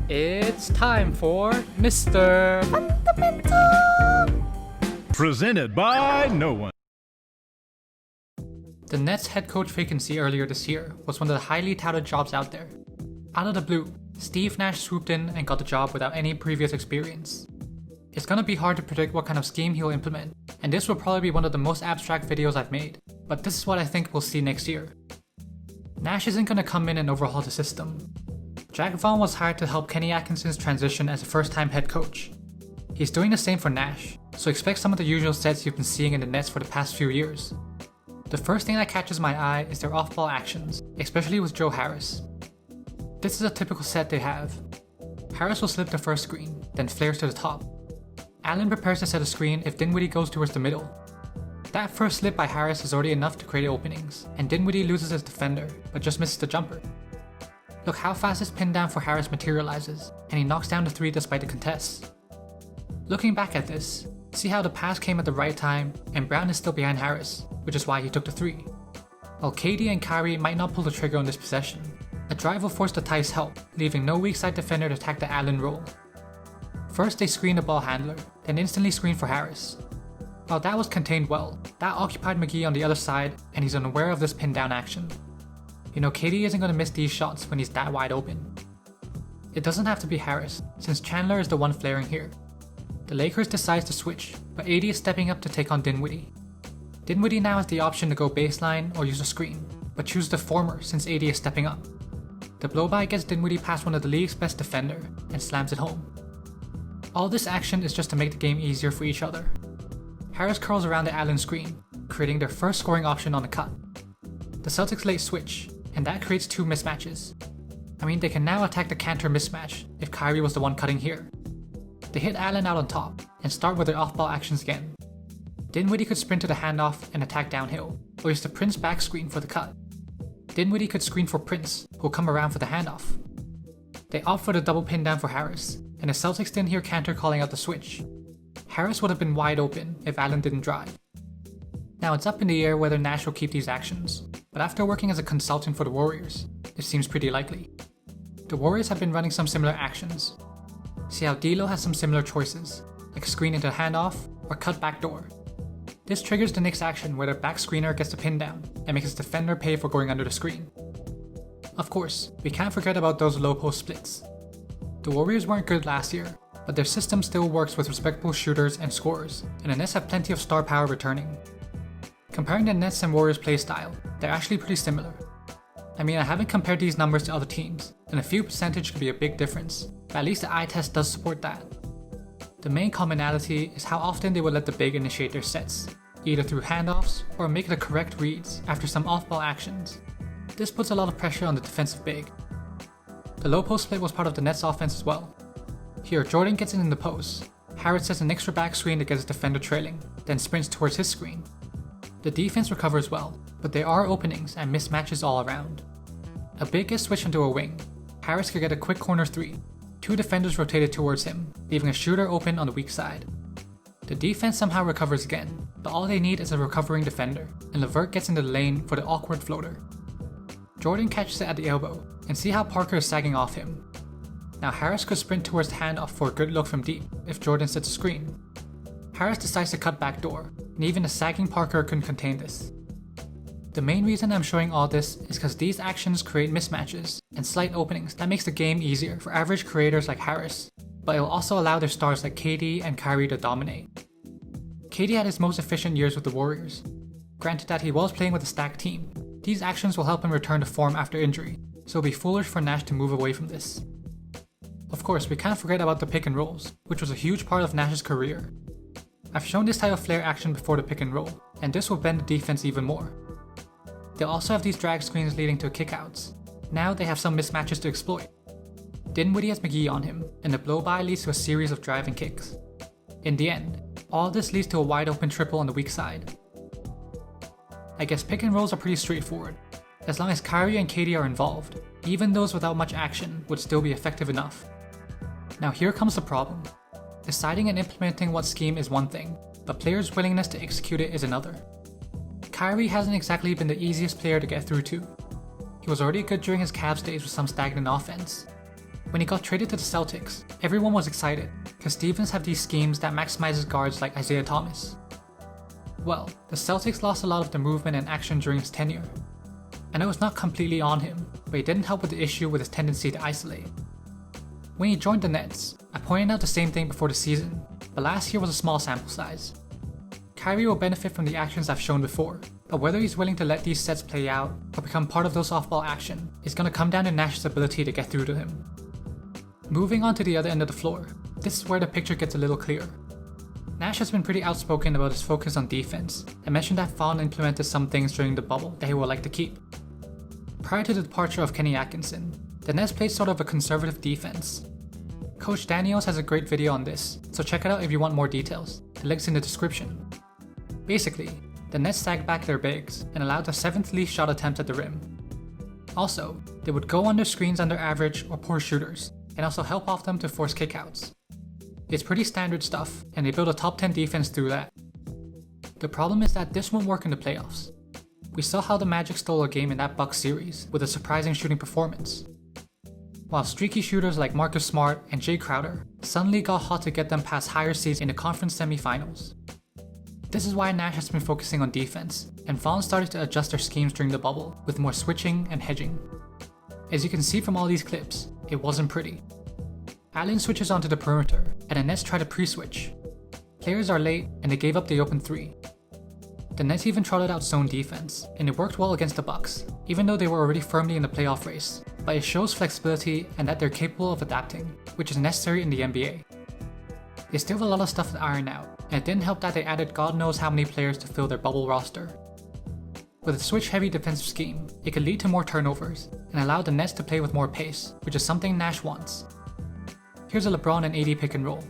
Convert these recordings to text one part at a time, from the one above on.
It's time for Mr. Fundamental! Presented by no one. The Nets head coach vacancy earlier this year was one of the highly touted jobs out there. Out of the blue, Steve Nash swooped in and got the job without any previous experience. It's gonna be hard to predict what kind of scheme he'll implement, and this will probably be one of the most abstract videos I've made, but this is what I think we'll see next year. Nash isn't gonna come in and overhaul the system. Jacque Vaughn was hired to help Kenny Atkinson's transition as a first-time head coach. He's doing the same for Nash, so expect some of the usual sets you've been seeing in the Nets for the past few years. The first thing that catches my eye is their off-ball actions, especially with Joe Harris. This is a typical set they have. Harris will slip the first screen, then flares to the top. Allen prepares to set a screen if Dinwiddie goes towards the middle. That first slip by Harris is already enough to create openings, and Dinwiddie loses his defender, but just misses the jumper. Look how fast this pin down for Harris materializes, and he knocks down the 3 despite the contest. Looking back at this, see how the pass came at the right time, and Brown is still behind Harris, which is why he took the 3. While KD and Kyrie might not pull the trigger on this possession, a drive will force the Tice help, leaving no weak side defender to attack the Allen roll. First they screen the ball handler, then instantly screen for Harris. While that was contained well, that occupied McGee on the other side, and he's unaware of this pin down action. You know KD isn't going to miss these shots when he's that wide open. It doesn't have to be Harris, since Chandler is the one flaring here. The Lakers decides to switch, but AD is stepping up to take on Dinwiddie. Dinwiddie now has the option to go baseline or use a screen, but chooses the former since AD is stepping up. The blow-by gets Dinwiddie past one of the league's best defender, and slams it home. All this action is just to make the game easier for each other. Harris curls around the Allen screen, creating their first scoring option on the cut. The Celtics late switch, and that creates 2 mismatches. I mean, they can now attack the Cantor mismatch if Kyrie was the one cutting here. They hit Allen out on top, and start with their off-ball actions again. Dinwiddie could sprint to the handoff and attack downhill, or use the Prince back screen for the cut. Dinwiddie could screen for Prince, who'll come around for the handoff. They opt for the double pin down for Harris, and the Celtics didn't hear Cantor calling out the switch. Harris would have been wide open if Allen didn't drive. Now it's up in the air whether Nash will keep these actions, but after working as a consultant for the Warriors, it seems pretty likely. The Warriors have been running some similar actions. See how D'Lo has some similar choices, like screen into handoff or cut back door. This triggers the Knicks action where their back screener gets the pin down and makes his defender pay for going under the screen. Of course, we can't forget about those low post splits. The Warriors weren't good last year, but their system still works with respectable shooters and scorers, and the Nets have plenty of star power returning. Comparing the Nets and Warriors playstyle, they're actually pretty similar. I mean, I haven't compared these numbers to other teams, and a few percentage could be a big difference, but at least the eye test does support that. The main commonality is how often they would let the big initiate their sets, either through handoffs or make the correct reads after some off-ball actions. This puts a lot of pressure on the defensive big. The low post split was part of the Nets offense as well. Here, Jordan gets in the post, Harris sets an extra back screen to get his defender trailing, then sprints towards his screen. The defense recovers well, but there are openings and mismatches all around. A big gets switched into a wing. Harris could get a quick corner 3. 2 defenders rotated towards him, leaving a shooter open on the weak side. The defense somehow recovers again, but all they need is a recovering defender, and LeVert gets into the lane for the awkward floater. Jordan catches it at the elbow, and see how Parker is sagging off him. Now Harris could sprint towards the handoff for a good look from deep if Jordan sets a screen. Harris decides to cut back door, and even a sagging Parker couldn't contain this. The main reason I'm showing all this is because these actions create mismatches and slight openings that makes the game easier for average creators like Harris, but it'll also allow their stars like KD and Kyrie to dominate. KD had his most efficient years with the Warriors. Granted that he was playing with a stacked team, these actions will help him return to form after injury, so it'll be foolish for Nash to move away from this. Of course, we can't forget about the pick and rolls, which was a huge part of Nash's career. I've shown this type of flare action before the pick and roll, and this will bend the defense even more. They'll also have these drag screens leading to kickouts. Now they have some mismatches to exploit. Dinwiddie has McGee on him, and the blow-by leads to a series of driving kicks. In the end, all this leads to a wide open triple on the weak side. I guess pick and rolls are pretty straightforward. As long as Kyrie and KD are involved, even those without much action would still be effective enough. Now here comes the problem. Deciding and implementing what scheme is one thing, but players' willingness to execute it is another. Kyrie hasn't exactly been the easiest player to get through to. He was already good during his Cavs days with some stagnant offense. When he got traded to the Celtics, everyone was excited, because Stevens have these schemes that maximizes guards like Isaiah Thomas. Well, the Celtics lost a lot of the movement and action during his tenure. And it was not completely on him, but he didn't help with the issue with his tendency to isolate. When he joined the Nets, I pointed out the same thing before the season, but last year was a small sample size. Kyrie will benefit from the actions I've shown before, but whether he's willing to let these sets play out or become part of those off-ball action is going to come down to Nash's ability to get through to him. Moving on to the other end of the floor, this is where the picture gets a little clearer. Nash has been pretty outspoken about his focus on defense and mentioned that Vaughn implemented some things during the bubble that he would like to keep. Prior to the departure of Kenny Atkinson, the Nets played sort of a conservative defense. Coach Daniels has a great video on this, so check it out if you want more details. The link's in the description. Basically, the Nets sagged back their bigs and allowed the 7th least shot attempts at the rim. Also, they would go under screens under average or poor shooters, and also help off them to force kickouts. It's pretty standard stuff, and they build a top 10 defense through that. The problem is that this won't work in the playoffs. We saw how the Magic stole a game in that Bucks series with a surprising shooting performance. While streaky shooters like Marcus Smart and Jay Crowder suddenly got hot to get them past higher seeds in the conference semifinals. This is why Nash has been focusing on defense, and Vaughn started to adjust their schemes during the bubble with more switching and hedging. As you can see from all these clips, it wasn't pretty. Allen switches onto the perimeter, and the Nets try to pre-switch. Players are late, and they gave up the open 3. The Nets even trotted out zone defense, and it worked well against the Bucks, even though they were already firmly in the playoff race, but it shows flexibility and that they're capable of adapting, which is necessary in the NBA. They still have a lot of stuff to iron out, and it didn't help that they added God knows how many players to fill their bubble roster. With a switch-heavy defensive scheme, it could lead to more turnovers, and allow the Nets to play with more pace, which is something Nash wants. Here's a LeBron and AD pick and roll.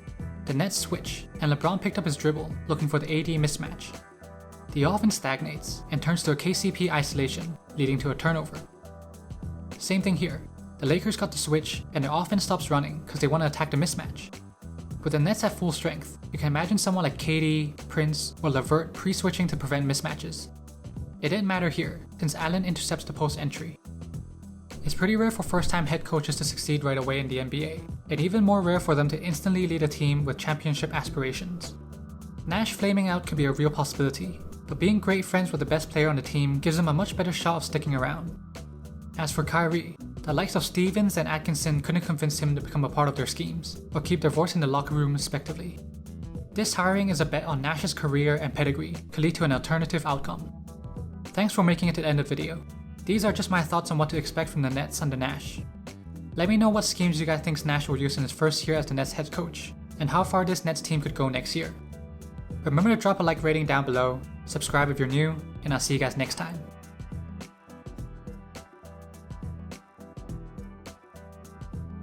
The Nets switch, and LeBron picked up his dribble, looking for the AD mismatch. The offense stagnates, and turns to a KCP isolation, leading to a turnover. Same thing here. The Lakers got the switch, and their offense stops running because they want to attack the mismatch. With the Nets at full strength, you can imagine someone like KD, Prince, or LeVert pre-switching to prevent mismatches. It didn't matter here, since Allen intercepts the post entry. It's pretty rare for first-time head coaches to succeed right away in the NBA, and even more rare for them to instantly lead a team with championship aspirations. Nash flaming out could be a real possibility, but being great friends with the best player on the team gives him a much better shot of sticking around. As for Kyrie, the likes of Stevens and Atkinson couldn't convince him to become a part of their schemes, or keep their voice in the locker room respectively. This hiring is a bet on Nash's career and pedigree could lead to an alternative outcome. Thanks for making it to the end of the video. These are just my thoughts on what to expect from the Nets under Nash. Let me know what schemes you guys think Nash will use in his first year as the Nets head coach, and how far this Nets team could go next year. Remember to drop a like rating down below, subscribe if you're new, and I'll see you guys next time.